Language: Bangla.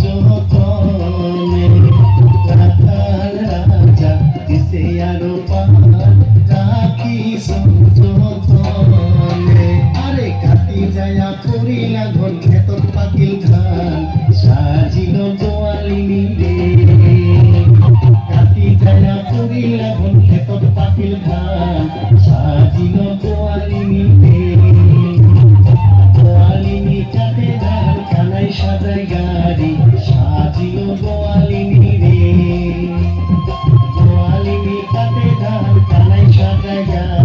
যতনে রাখাল রাজা দিছে আরো পাহাড় রাখি যতনে আরে কাটি যায়া পড়িলা ঘন ক্ষেতত পাকিল ধান সাজিল তোয়ালিনী রে কাটি যায়া পড়িলা ঘন ক্ষেতত পাকিল ধান সাজিল তোয়ালিনী রে